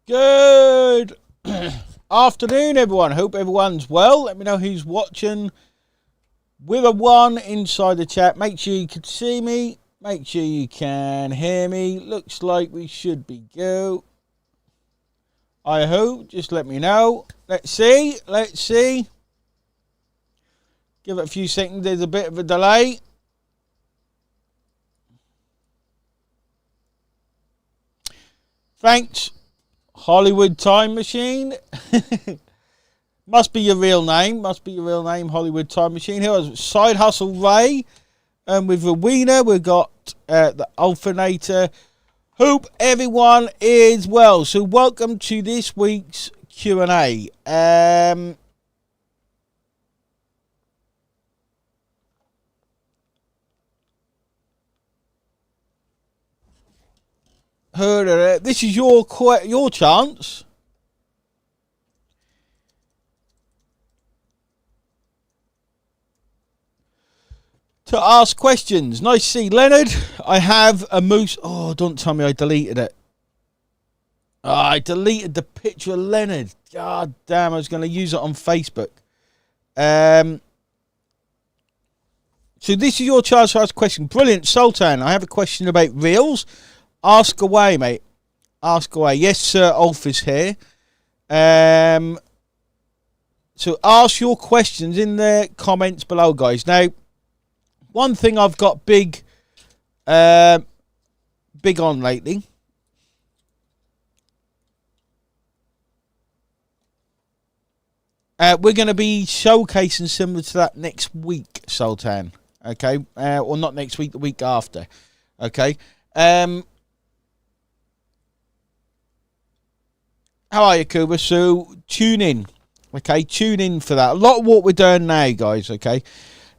Good afternoon, everyone. Hope everyone's well. Let me know who's watching with a 1 inside the chat. Make sure you can see me. Make sure you can hear me. Looks like we should be go. I hope. Just let me know. Let's see. Let's see. Give it a few seconds. There's a bit of a delay. Thanks. Hollywood Time Machine. Must be your real name. Must be your real name, Hollywood Time Machine. Here was Side Hustle Ray. And with the Wiener, we've got the Alphinator. Hope everyone is well. So welcome to this week's Q&A. This is your chance to ask questions. Nice to see Leonard. I have a moose. Oh, don't tell me I deleted it. Oh, I deleted the picture of Leonard. God damn, I was going to use it on Facebook. So this is your chance to ask a question. Brilliant. Sultan, I have a question about reels. Ask away, mate. Ask away. Yes, Sir Ulf is here. So ask your questions in the comments below, guys. Now, one thing I've got big on lately. We're going to be showcasing similar to that next week, Sultan. Okay? Or not next week, the week after. Okay? How are you, Kuba? So, tune in. Okay? Tune in for that. A lot of what we're doing now, guys. Okay?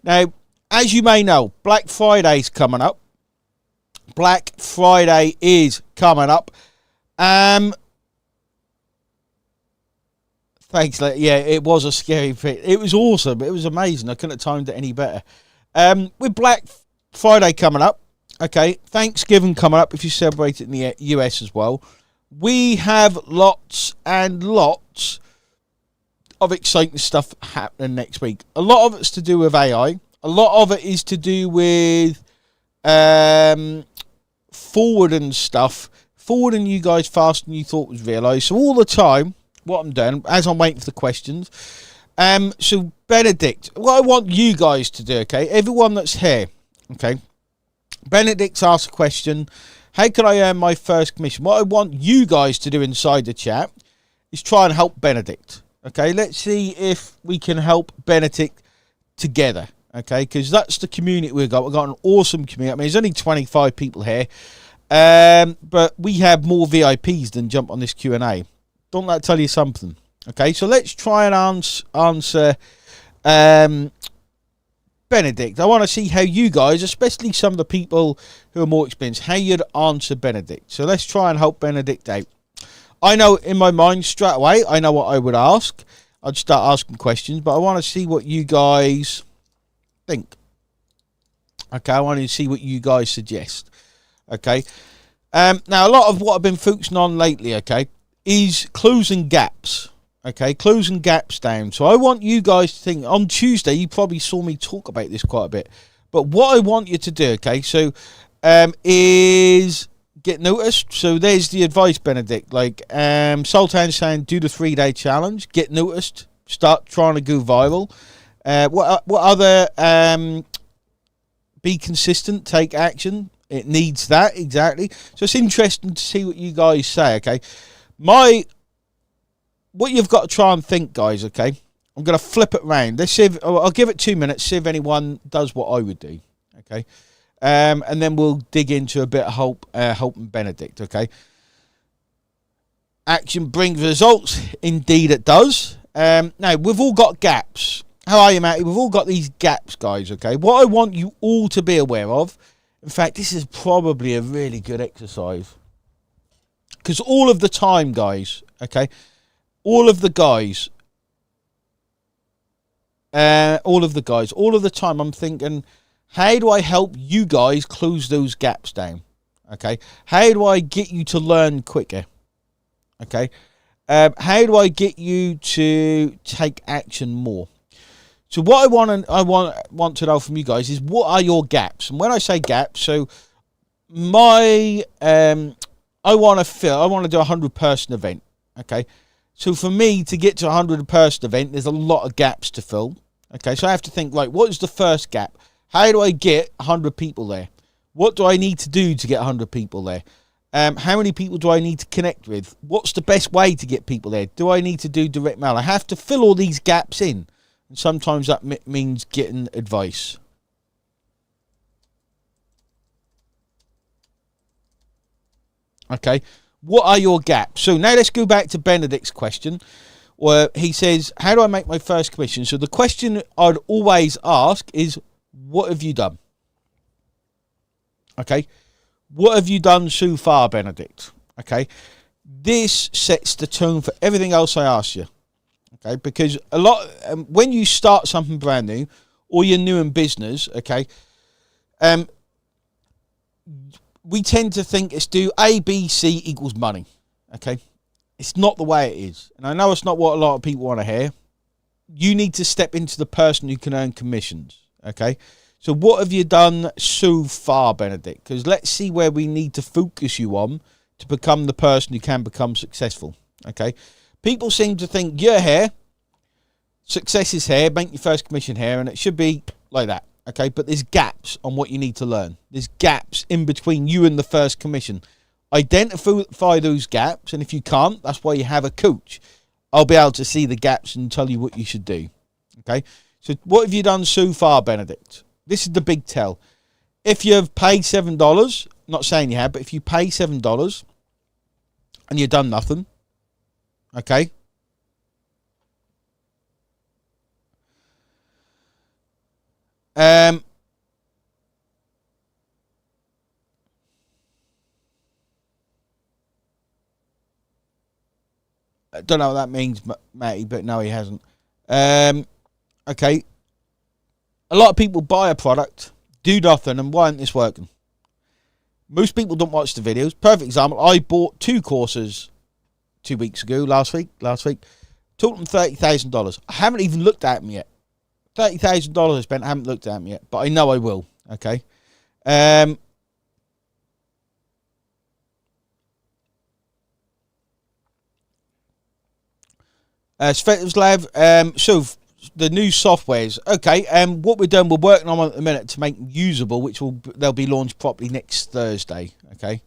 Now, as you may know, Black Friday's coming up. Black Friday is coming up. Thanks. Yeah, it was a scary thing. It was awesome. It was amazing. I couldn't have timed it any better. With Black Friday coming up, okay, Thanksgiving coming up if you celebrate it in the US as well. We have lots and lots of exciting stuff happening next week. A lot of it's to do with AI. A lot of it is to do with forwarding stuff. Forwarding you guys faster than you thought was realised. So all the time, what I'm doing, as I'm waiting for the questions. So Benedict, what I want you guys to do, okay, everyone that's here, okay, Benedict's asked a question. How can I earn my first commission? What I want you guys to do inside the chat is try and help Benedict. Okay, let's see if we can help Benedict together. Okay, because that's the community we've got. We've got an awesome community. I mean, there's only 25 people here. But we have more VIPs than jump on this Q&A. Don't that tell you something? Okay, so let's try and answer Benedict. I want to see how you guys, especially some of the people who are more experienced, how you'd answer Benedict. So let's try and help Benedict out. I know in my mind straight away, I know what I would ask. I'd start asking questions, but I want to see what you guys think. Okay, I want to see what you guys suggest. Okay. Now, a lot of what I've been focusing on lately, okay, is closing gaps. Okay, closing gaps down. So I want you guys to think, on Tuesday, you probably saw me talk about this quite a bit. But what I want you to do, okay, so is get noticed. So there's the advice, Benedict. Like Sultan saying, do the 3-day challenge, get noticed, start trying to go viral. What other, be consistent, take action. It needs that, exactly. So it's interesting to see what you guys say, okay. What you've got to try and think, guys, okay? I'm going to flip it round. Let's see if, I'll give it 2 minutes, see if anyone does what I would do, okay? And then we'll dig into a bit of Hope and Benedict, okay? Action brings results. Indeed it does. Now, we've all got gaps. How are you, Matty? We've all got these gaps, guys, okay? What I want you all to be aware of, in fact, this is probably a really good exercise. Because all of the time, guys, okay, all of the time, I'm thinking, how do I help you guys close those gaps down? Okay, how do I get you to learn quicker? Okay. How do I get you to take action more? So what I want to know from you guys is, what are your gaps? And when I say gaps, so my I want to do a 100-person event. Okay. So for me to get to a 100-person event, there's a lot of gaps to fill. Okay. So I have to think, like, what is the first gap? How do I get 100 people there? What do I need to do to get 100 people there? How many people do I need to connect with? What's the best way to get people there? Do I need to do direct mail? I have to fill all these gaps in. And sometimes that means getting advice. Okay. What are your gaps? So now let's go back to Benedict's question, where he says, how do I make my first commission? So the question I'd always ask is, what have you done? Okay. What have you done so far, Benedict? Okay. This sets the tone for everything else I ask you. Okay. Because when you start something brand new, or you're new in business, okay, we tend to think it's do A, B, C equals money. Okay. It's not the way it is. And I know it's not what a lot of people want to hear. You need to step into the person who can earn commissions. Okay. So what have you done so far, Benedict? Because let's see where we need to focus you on to become the person who can become successful. Okay. People seem to think you're here, success is here, make your first commission here, and it should be like that. Okay. But there's gaps on what you need to learn. There's gaps in between you and the first commission. Identify those gaps. And if you can't, that's why you have a coach. I'll be able to see the gaps and tell you what you should do. Okay. So what have you done so far, Benedict? This is the big tell. If you've paid $7, not saying you have, but if you pay $7 and you've done nothing, okay, I don't know what that means, Matty, but no, he hasn't. Okay. A lot of people buy a product, do nothing, and why isn't this working? Most people don't watch the videos. Perfect example, I bought 2 courses 2 weeks ago, last week. Took them $30,000. I haven't even looked at them yet. $30,000 I spent, I haven't looked at them yet, but I know I will, okay? Svetoslav, so the new softwares, okay. What we're doing, we're working on at the minute to make them usable, which they'll be launched properly next Thursday, okay.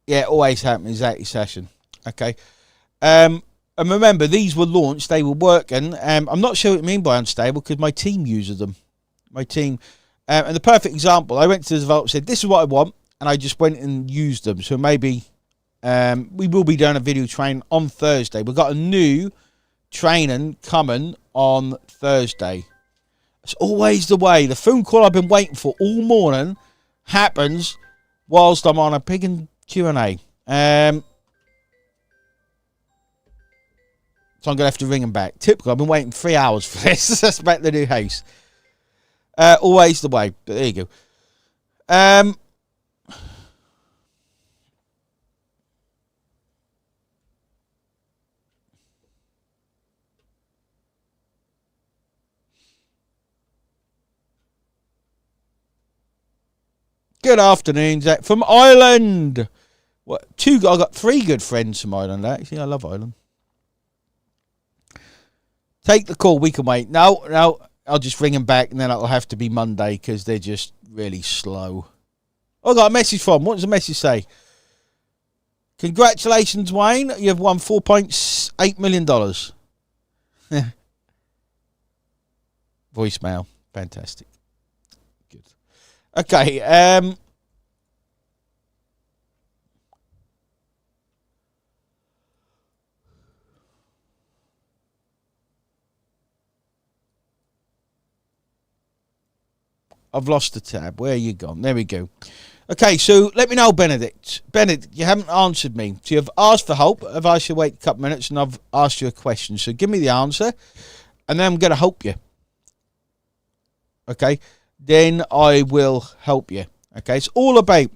Yeah, it always happens, exactly, session, okay. And remember, these were launched, they were working. I'm not sure what you mean by unstable, because my team uses them. My team, and the perfect example, I went to the developer, said, this is what I want, and I just went and used them. So maybe we will be doing a video training on Thursday. We've got a new training coming on Thursday. It's always the way. The phone call I've been waiting for all morning happens whilst I'm on a pig and Q&A. So I'm going to have to ring him back. Typical, I've been waiting 3 hours for this. That's about the new house. Always the way. But there you go. Good afternoon, Zach from Ireland. What? I got 3 good friends from Ireland, actually. I love Ireland. Take the call. We can wait. No. I'll just ring them back, and then it'll have to be Monday because they're just really slow. I got a message from. What does the message say? Congratulations, Wayne. You have won $4.8 million. Voicemail. Fantastic. Good. Okay. I've lost the tab. Where are you gone? There we go. Okay, so let me know, Benedict. Benedict, you haven't answered me. So you've asked for help. I've asked you to wait a couple minutes, and I've asked you a question. So give me the answer. and then I'm going to help you. Okay, then I will help you. Okay, it's all about,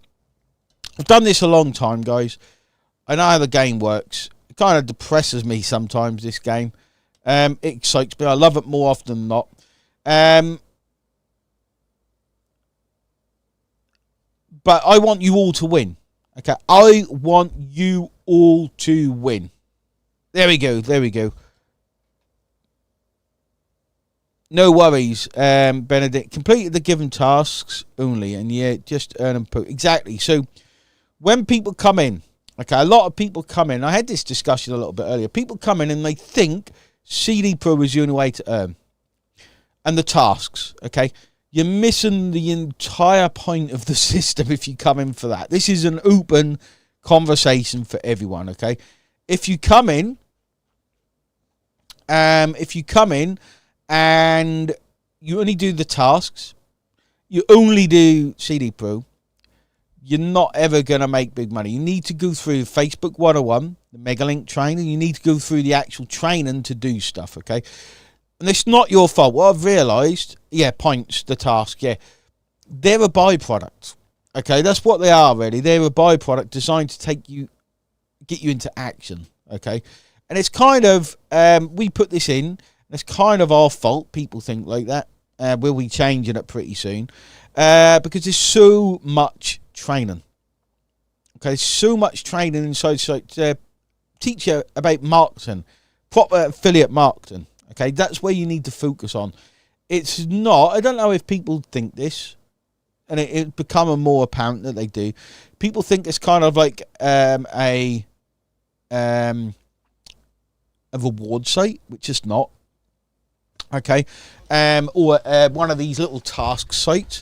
I've done this a long time, guys. I know how the game works. It kind of depresses me sometimes, this game. It excites me. I love it more often than not. But I want you all to win. Okay, I want you all to win. There we go. There we go. No worries, Benedict. Completed the given tasks only, and yeah, just earn and put. Exactly. So when people come in, okay, a lot of people come in. I had this discussion a little bit earlier. People come in and they think CD Pro is the only way to earn. And the tasks, okay? You're missing the entire point of the system if you come in for that. This is an open conversation for everyone, okay? If you come in, and you only do the tasks, you only do CD Pro, you're not ever going to make big money. You need to go through Facebook 101, the Megalink training. You need to go through the actual training to do stuff, okay? And it's not your fault. What I've realised, yeah, points, the task, yeah, they're a byproduct, okay? That's what they are, really. They're a byproduct designed to get you into action, okay? And it's kind of, we put this in, it's kind of our fault. People think like that. We'll be changing it pretty soon. Because there's so much training. Okay, so much training inside to teach you about marketing, proper affiliate marketing. Okay, that's where you need to focus on. It's not, I don't know if people think this, and it's becoming more apparent that they do. People think it's kind of like a reward site, which is not. Okay, or one of these little task sites,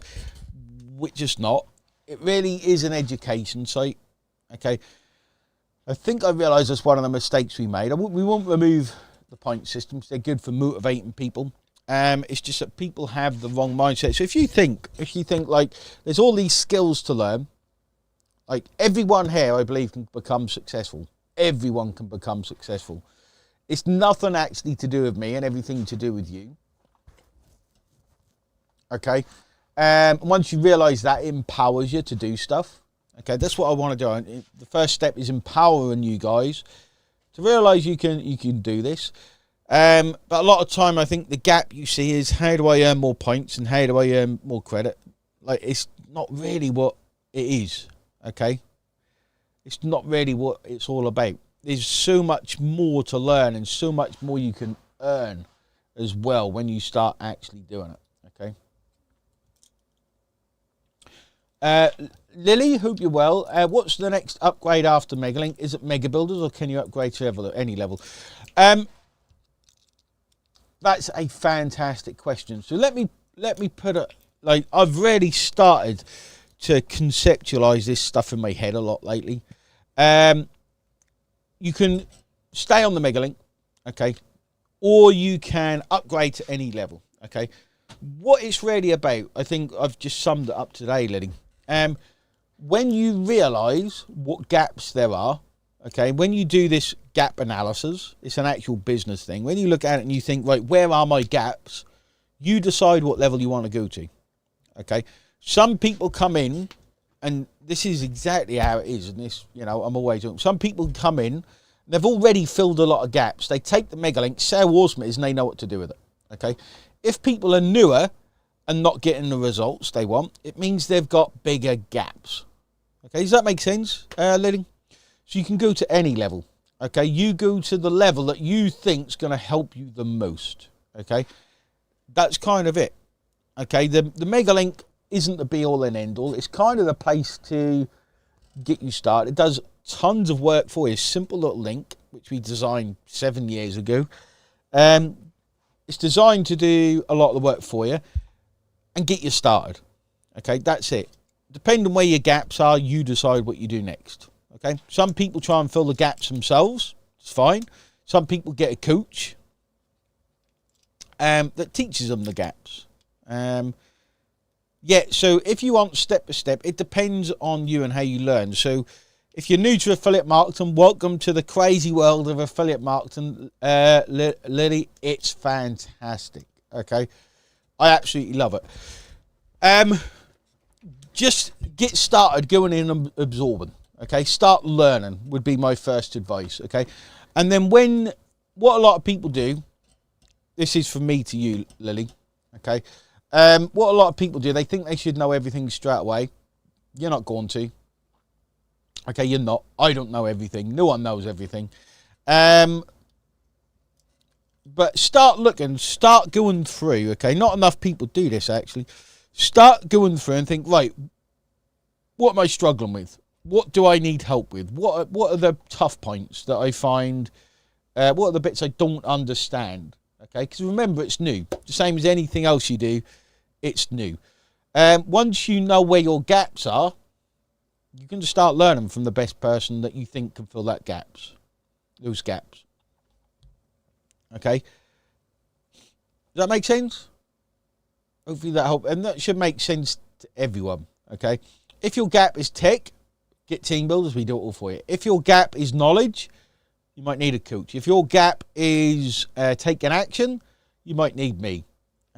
which is not. It really is an education site. Okay, I think I realised that's one of the mistakes we made. We won't remove the point systems. They're good for motivating people. It's just that people have the wrong mindset. So if you think like there's all these skills to learn, like everyone here, I believe, can become successful. Everyone can become successful. It's nothing actually to do with me and everything to do with you. Okay. Once you realise that, it empowers you to do stuff. Okay, that's what I want to do. The first step is empowering you guys to realise you can do this. But a lot of time, I think the gap you see is how do I earn more points and how do I earn more credit? Like, it's not really what it is. Okay, it's not really what it's all about. There's so much more to learn and so much more you can earn as well when you start actually doing it. Okay. Lily, hope you're well. What's the next upgrade after Megalink? Is it Mega Builders or can you upgrade to any level? That's a fantastic question. So let me put it, like, I've really started to conceptualize this stuff in my head a lot lately. You can stay on the Megalink, okay, or you can upgrade to any level, okay. What it's really about, I think I've just summed it up today, Lily. When you realise what gaps there are, okay, when you do this gap analysis, it's an actual business thing. When you look at it and you think, right, where are my gaps? You decide what level you want to go to, okay. Some people come in, and this is exactly how it is, and this, you know, I'm always doing. Some people come in, they've already filled a lot of gaps. They take the Megalink, say how awesome it is, and they know what to do with it, okay. If people are newer and not getting the results they want, it means they've got bigger gaps. Okay, does that make sense, Lily? So you can go to any level. Okay, you go to the level that you think's going to help you the most. Okay, that's kind of it. Okay, the Megalink isn't the be-all and end-all. It's kind of the place to get you started. It does tons of work for you. Simple little link, which we designed 7 years ago. It's designed to do a lot of the work for you and get you started. Okay, that's it. Depending on where your gaps are, you decide what you do next. Okay, some people try and fill the gaps themselves. It's fine. Some people get a coach that teaches them the gaps. Yeah, so if you want step by step, it depends on you and how you learn. So If you're new to affiliate marketing, welcome to the crazy world of affiliate marketing. Lily, it's fantastic. Okay, I absolutely love it. Just get started going in and absorbing. Okay, start learning would be my first advice. Okay, and then what a lot of people do, this is from me to you, Lily. Okay, what a lot of people do, they think they should know everything straight away. You're not going to. Okay, you're not. I don't know everything. No one knows everything. But start looking, start going through, okay? Not enough people do this, actually. Start going through and think, right, what am I struggling with? What do I need help with? What are the tough points that I find? What are the bits I don't understand? Okay, because remember, it's new. The same as anything else you do, it's new. Once you know where your gaps are, you can just start learning from the best person that you think can fill those gaps. Okay? Does that make sense? Hopefully that helps. And that should make sense to everyone. Okay? If your gap is tech, get team builders, we do it all for you. If your gap is knowledge, you might need a coach. If your gap is taking action, you might need me.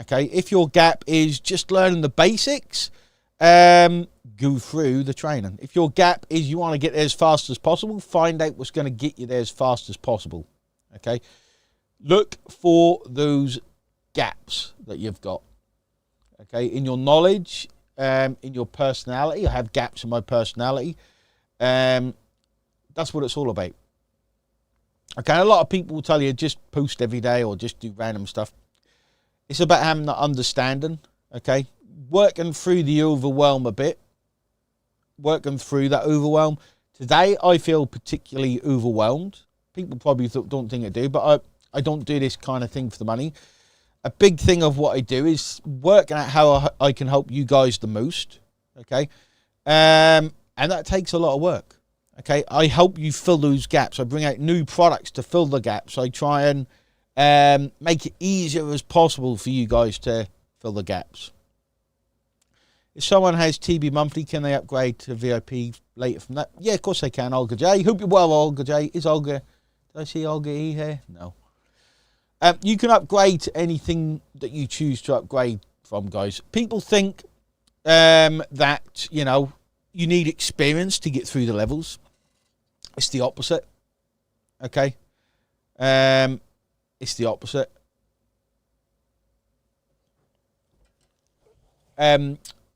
Okay? If your gap is just learning the basics, go through the training. If your gap is you want to get there as fast as possible, find out what's going to get you there as fast as possible. Okay? Look for those gaps that you've got. Okay? In your knowledge, in your personality. I have gaps in my personality. That's what it's all about. Okay? A lot of people will tell you just post every day or just do random stuff. It's about having that understanding. Okay? Working through the overwhelm a bit. Working through that overwhelm. Today, I feel particularly overwhelmed. People probably don't think I do, but I don't do this kind of thing for the money. A big thing of what I do is working out how I can help you guys the most. Okay? And that takes a lot of work. Okay? I help you fill those gaps. I bring out new products to fill the gaps. I try and make it easier as possible for you guys to fill the gaps. If someone has TB monthly, can they upgrade to VIP later from that? Yeah, of course they can, Olga J. Hope you're well, Olga J. Is Olga... Did I see Olga E here? No. You can upgrade to anything that you choose to upgrade from, guys. People think that, you know, you need experience to get through the levels. It's the opposite. Okay? It's the opposite.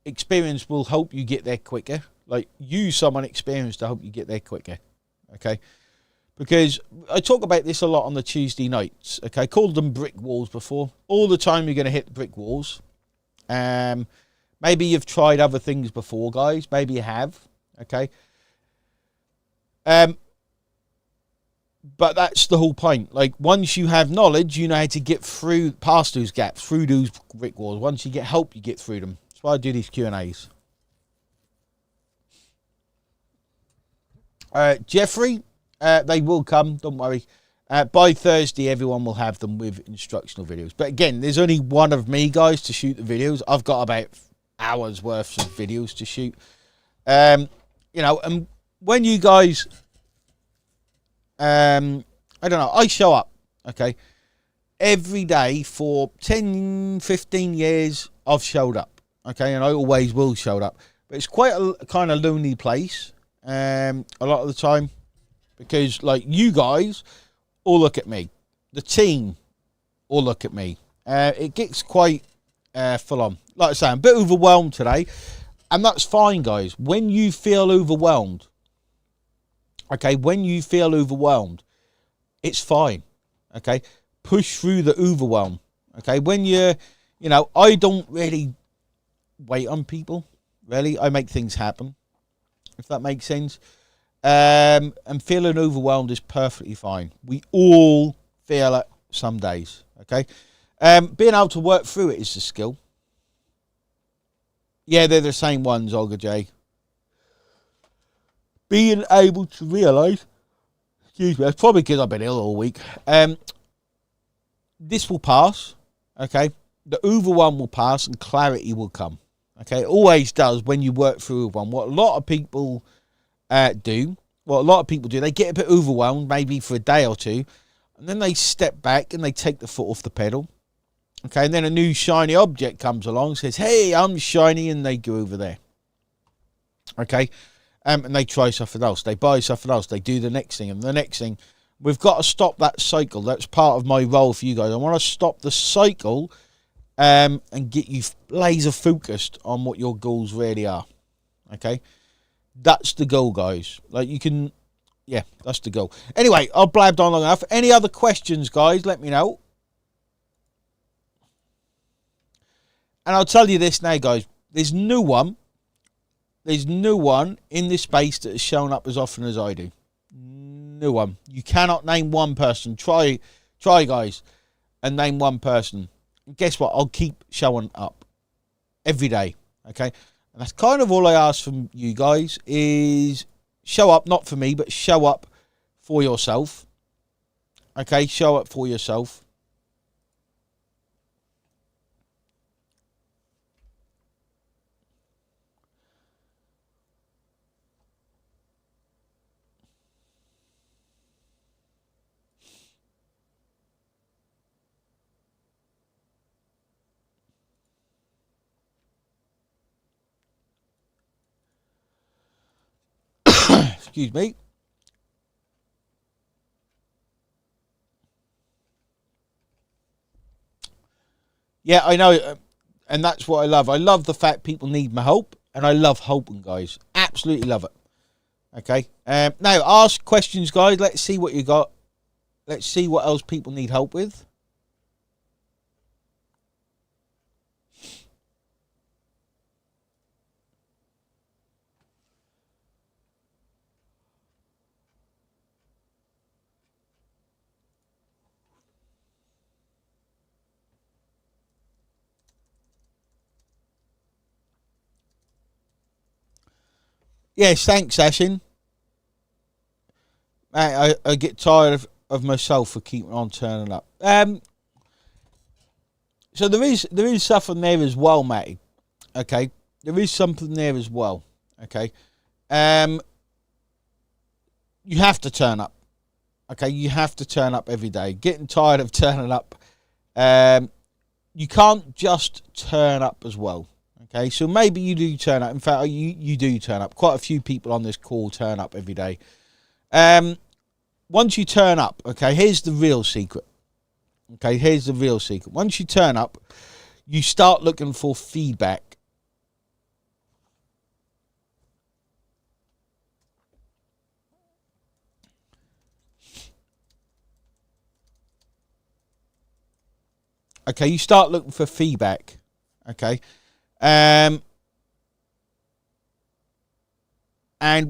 Experience will help you get there quicker. Like, use someone experienced to help you get there quicker. Okay? Because I talk about this a lot on the Tuesday nights. Okay? I called them brick walls before. All the time you're going to hit brick walls. Maybe you've tried other things before, guys. Maybe you have. Okay? But that's the whole point. Like, once you have knowledge, you know how to get through, past those gaps, through those brick walls. Once you get help, you get through them. That's why I do these Q&As. Jeffrey, they will come, don't worry. By Thursday, everyone will have them with instructional videos. But again, there's only one of me, guys, to shoot the videos. I've got about hours worth of videos to shoot. You know, and when you guys... I don't know, I show up, okay? Every day for 10, 15 years, I've showed up, okay? And I always will show up. But it's quite a kind of lonely place a lot of the time. Because, like, you guys all look at me. The team all look at me. It gets quite full on. Like I say, I'm a bit overwhelmed today. And that's fine, guys. When you feel overwhelmed, okay, when you feel overwhelmed, it's fine, okay? Push through the overwhelm, okay? When you're, you know, I don't really wait on people, really. I make things happen, if that makes sense. And feeling overwhelmed is perfectly fine. We all feel it some days, okay? Being able to work through it is a skill. Yeah, they're the same ones, Olga J. Being able to realise, excuse me, it's probably because I've been ill all week. This will pass, okay? The overwhelm will pass and clarity will come, okay? It always does when you work through one. What a lot of people do, what a lot of people do, they get a bit overwhelmed, maybe for a day or two, and then they step back and they take the foot off the pedal. Okay, and then a new shiny object comes along, says, hey, I'm shiny, and they go over there. Okay, and they try something else. They buy something else. They do the next thing and the next thing. We've got to stop that cycle. That's part of my role for you guys. I want to stop the cycle and get you laser focused on what your goals really are. Okay, that's the goal, guys. Like, you can, yeah, that's the goal. Anyway, I've blabbed on long enough. Any other questions, guys? Let me know. And I'll tell you this now, guys. There's no one in this space that has shown up as often as I do. No one. You cannot name one person. Try, guys, and name one person. And guess what? I'll keep showing up every day. Okay, and that's kind of all I ask from you guys, is show up, not for me, but show up for yourself. Okay, show up for yourself. Excuse me. Yeah, I know, and that's what I love. I love the fact people need my help, and I love helping, guys. Absolutely love it. Okay, now ask questions, guys. Let's see what you got. Let's see what else people need help with. Yes, thanks, Ashin. I get tired of myself for keeping on turning up. So there is something there as well, Matty. Okay, there is something there as well. Okay, you have to turn up. Okay, you have to turn up every day. Getting tired of turning up. You can't just turn up as well. Okay, so maybe you do turn up. In fact, you do turn up. Quite a few people on this call turn up every day. Once you turn up, okay, here's the real secret. Okay, here's the real secret. Once you turn up, you start looking for feedback. Okay, you start looking for feedback. Okay. And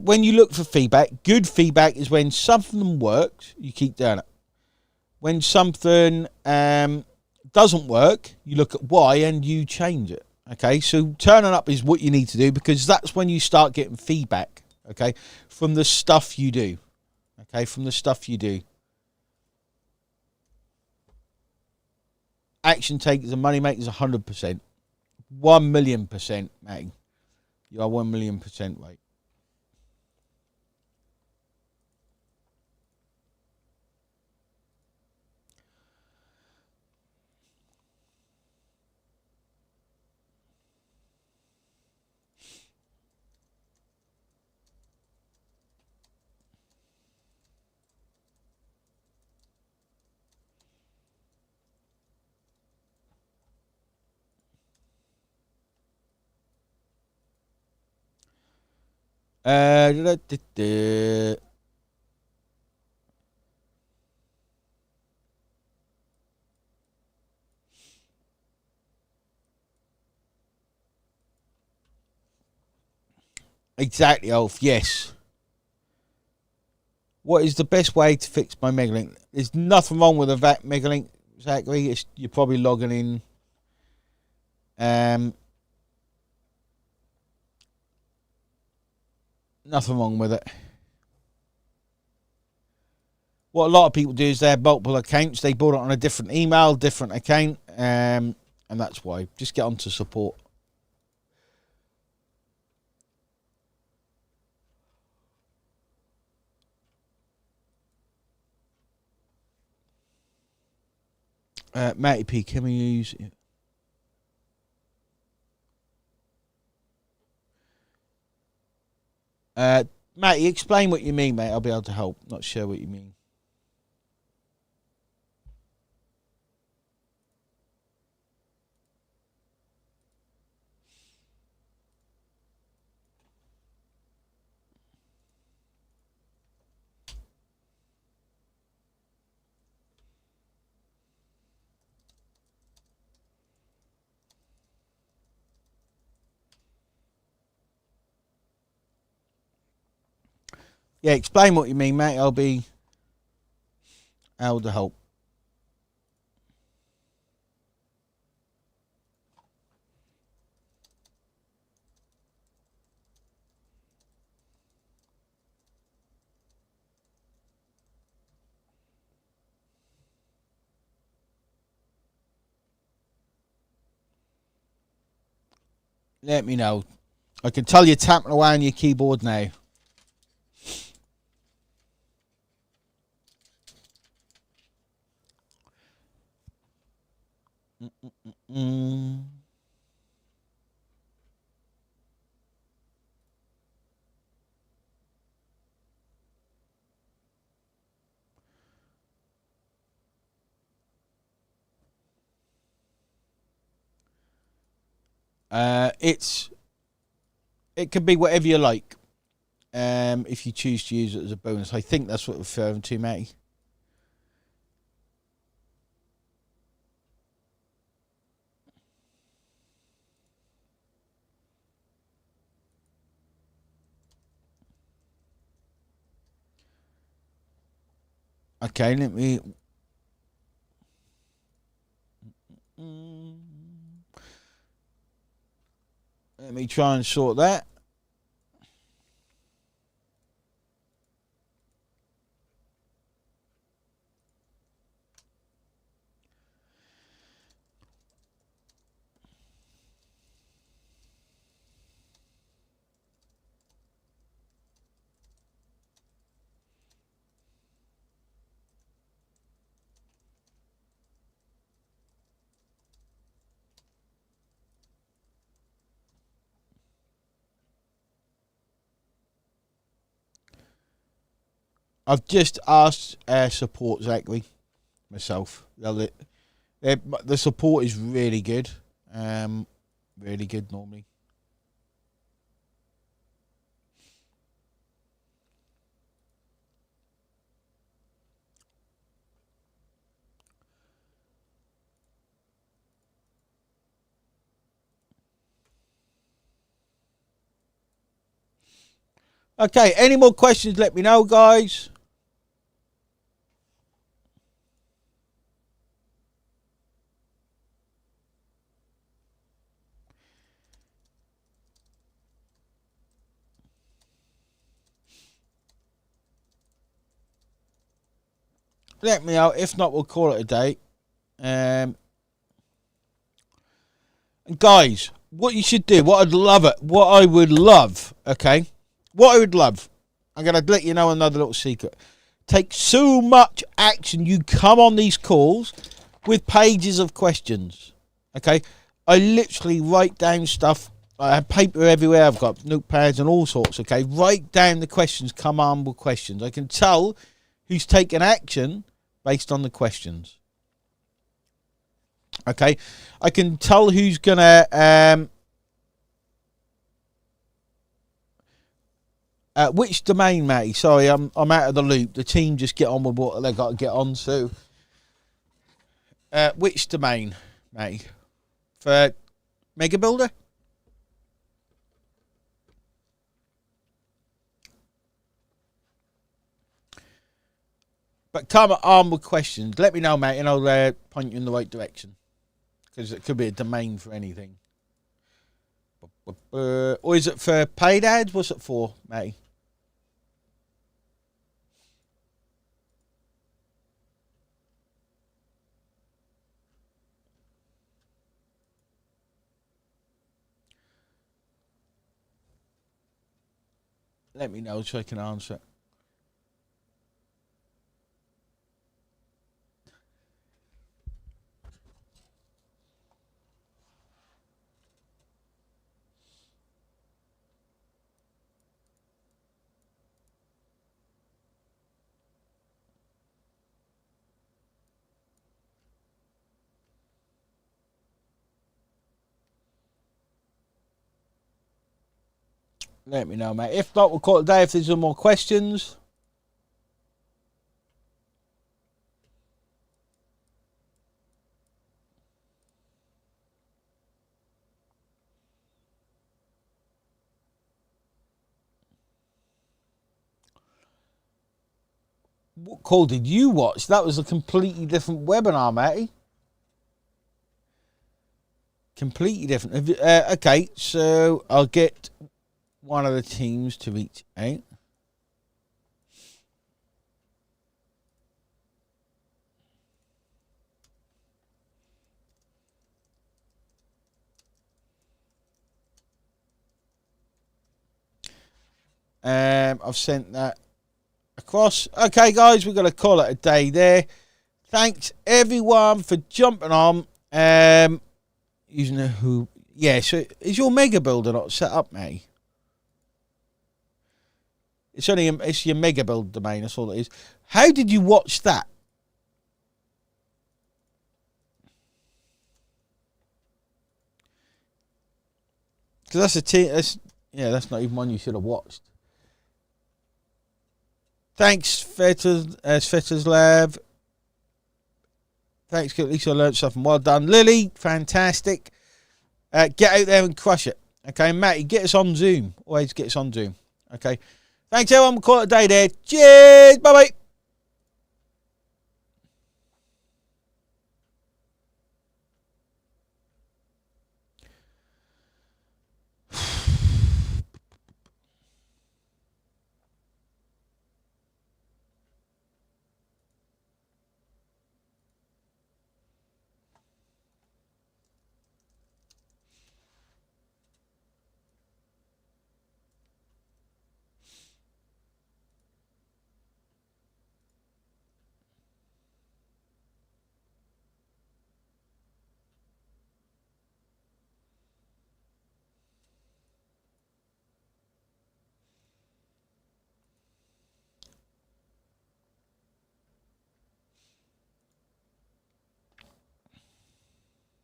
when you look for feedback, good feedback is when something works, you keep doing it. When something doesn't work, you look at why and you change it. Okay, so turning up is what you need to do, because that's when you start getting feedback. Okay, from the stuff you do. Okay, from the stuff you do. Action takers and money makers 100%. 1,000,000%, mate. You are 1,000,000% right. Exactly, Ulf. Yes. What is the best way to fix my Megalink? There's nothing wrong with a Megalink, Zachary. You're probably logging in. Nothing wrong with it. What a lot of people do is they have multiple accounts. They bought it on a different email, different account, and that's why. Just get onto support. Matty P, can we use... Matty, explain what you mean, mate. I'll be able to help. Not sure what you mean. Yeah, explain what you mean, mate. I'll be able to help. Let me know. I can tell you're tapping away on your keyboard now. It can be whatever you like. If you choose to use it as a bonus, I think that's what we're referring to, Matty. Okay, let me try and sort that. I've just asked support, Zachary, myself. The support is really good. Really good normally. Okay, any more questions, let me know, guys. Let me know. If not, we'll call it a day. And guys, what you should do, what I would love, okay? What I would love, I'm going to let you know another little secret. Take so much action. You come on these calls with pages of questions, okay? I literally write down stuff. I have paper everywhere. I've got notepads and all sorts, okay? Write down the questions. Come on with questions. I can tell who's taken action based on the questions. Okay, I can tell who's gonna which domain, Matty? Sorry, I'm out of the loop. The team just get on with what they got to get on. So, which domain, Matty? For Mega Builder? But come on with questions. Let me know, mate, and I'll point you in the right direction. Because it could be a domain for anything. Or is it for paid ads? What's it for, Matty? Let me know so I can answer. let me know, mate. If not, we'll call it a day if there's some more questions. What call did you watch? That was a completely different webinar, mate. Completely different. Okay, so I'll get one of the teams to reach out. I've sent that across. Okay, guys, we're going to call it a day there. Thanks, everyone, for jumping on. Using a who? Yeah, so is your mega builder not set up, mate? It's your mega build domain, that's all it is. How did you watch that? Because that's a team. That's not even one you should have watched. Thanks, Fetters Lab. Thanks, at least I learned something. Well done, Lily. Fantastic. Get out there and crush it. Okay, Matty, get us on Zoom. Always get us on Zoom. Okay. Thanks, everyone. We'll call it a day there. Cheers. Bye-bye.